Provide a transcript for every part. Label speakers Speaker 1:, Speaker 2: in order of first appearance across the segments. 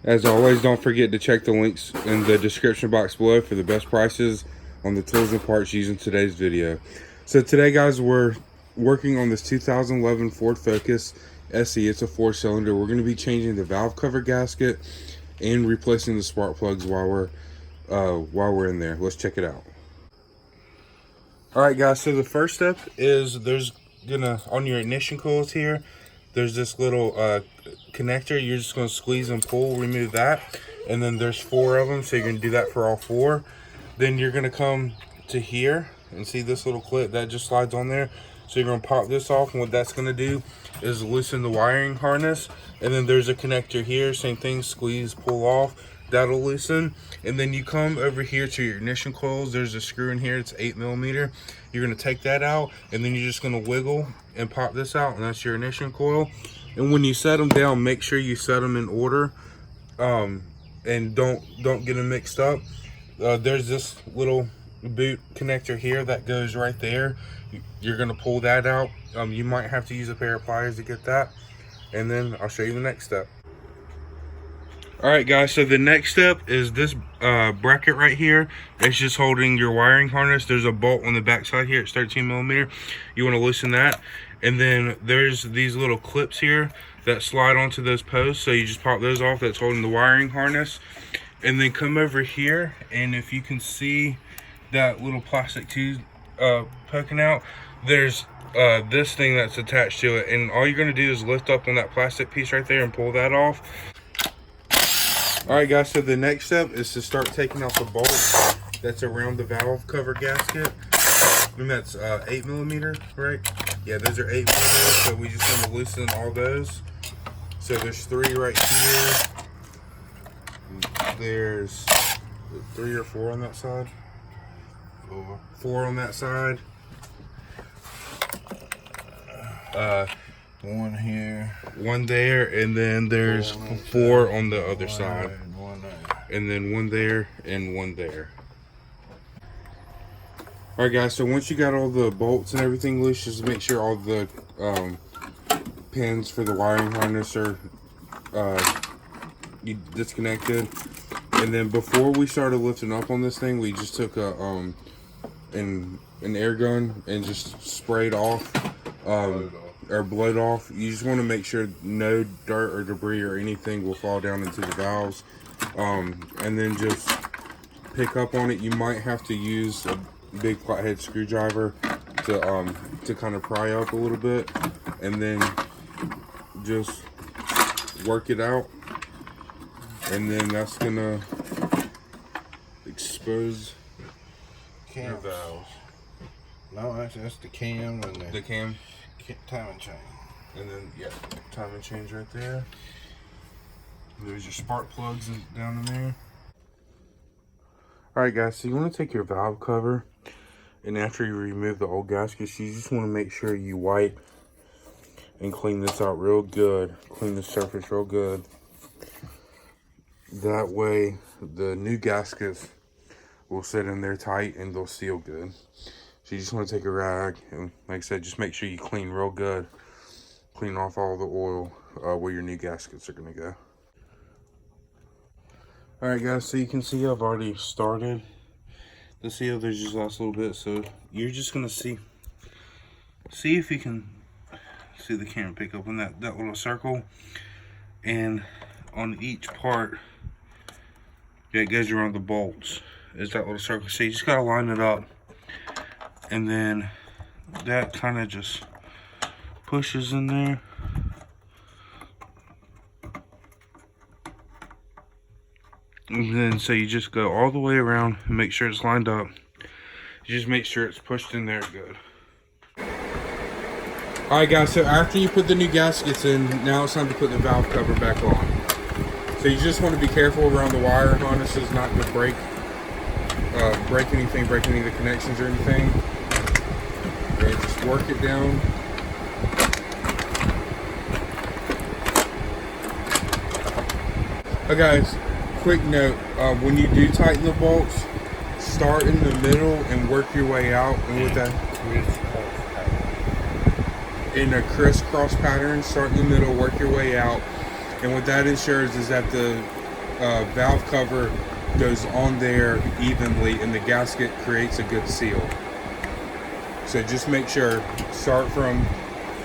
Speaker 1: As always, don't forget to check the links in the description box below for the best prices on the tools and parts used in today's video. So today, guys, we're working on this 2011 Ford Focus SE. It's a 4-cylinder. We're going to be changing the valve cover gasket and replacing the spark plugs while we're in there. Let's check it out. All right, guys, so the first step is on your ignition coils here, there's this little connector. You're just going to squeeze and pull, remove that, and then there's 4 of them, so you're going to do that for all 4. Then you're going to come to here and see this little clip that just slides on there. So you're going to pop this off, and what that's going to do is loosen the wiring harness. And then there's a connector here, same thing, squeeze, pull off, that'll loosen. And then you come over here to your ignition coils. There's a screw in here, it's 8mm. You're going to take that out, and then you're just going to wiggle and pop this out, and that's your ignition coil. And when you set them down, make sure you set them in order, and don't get them mixed up. There's this little boot connector here that goes right there. You're going to pull that out. You might have to use a pair of pliers to get that, and then I'll show you the next step. All right, guys, so the next step is this bracket right here. It's just holding your wiring harness. There's a bolt on the back side here. It's 13mm. You want to loosen that. And then there's these little clips here that slide onto those posts. So you just pop those off. That's holding the wiring harness. And then come over here, and if you can see that little plastic tube poking out, there's this thing that's attached to it. And all you're going to do is lift up on that plastic piece right there and pull that off. Alright, guys, so the next step is to start taking out the bolt that's around the valve cover gasket. And that's 8mm, right? Yeah, those are 8mm, so we just want to loosen all those. So there's 3 right here. There's 3 or 4 on that side. 4 on that side.
Speaker 2: 1 here,
Speaker 1: 1 there, and then there's 4 on the other side. And then 1 there and 1 there. Alright, guys, so once you got all the bolts and everything loose, just make sure all the pins for the wiring harness are disconnected. And then before we started lifting up on this thing, we just took an air gun and just sprayed off or blowed off. You just want to make sure no dirt or debris or anything will fall down into the valves, and then just pick up on it. You might have to use a big flathead screwdriver to kind of pry up a little bit, and then just work it out, and then that's gonna expose
Speaker 2: cam valves. No, that's the cam and
Speaker 1: the cam.
Speaker 2: Timing chain.
Speaker 1: And then, yeah, timing chains right there. There's your spark plugs down in there. Alright, guys, so you want to take your valve cover, and after you remove the old gaskets, you just want to make sure you wipe and clean this out real good. Clean the surface real good. That way, the new gaskets will sit in there tight and they'll seal good. So you just want to take a rag and, like I said, just make sure you clean real good. Clean off all the oil where your new gaskets are going to go. Alright, guys, so you can see I've already started the seal. There's just last little bit, so you're just going to see if you can see the camera pick up on that little circle. And on each part that goes around the bolts is that little circle. So you just got to line it up. And then that kind of just pushes in there. And then so you just go all the way around and make sure it's lined up. You just make sure it's pushed in there good. Alright, guys, so after you put the new gaskets in, now it's time to put the valve cover back on. So you just want to be careful around the wire harnesses, not to break anything, break any of the connections or anything. And just work it down. Okay, guys, quick note, when you do tighten the bolts, start in the middle and work your way out. And with that, in a crisscross pattern, start in the middle, work your way out. And what that ensures is that the valve cover goes on there evenly, and the gasket creates a good seal. So just make sure, start from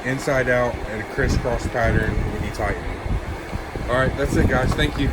Speaker 1: inside out and a crisscross pattern when you tighten. All right, that's it, guys. Thank you.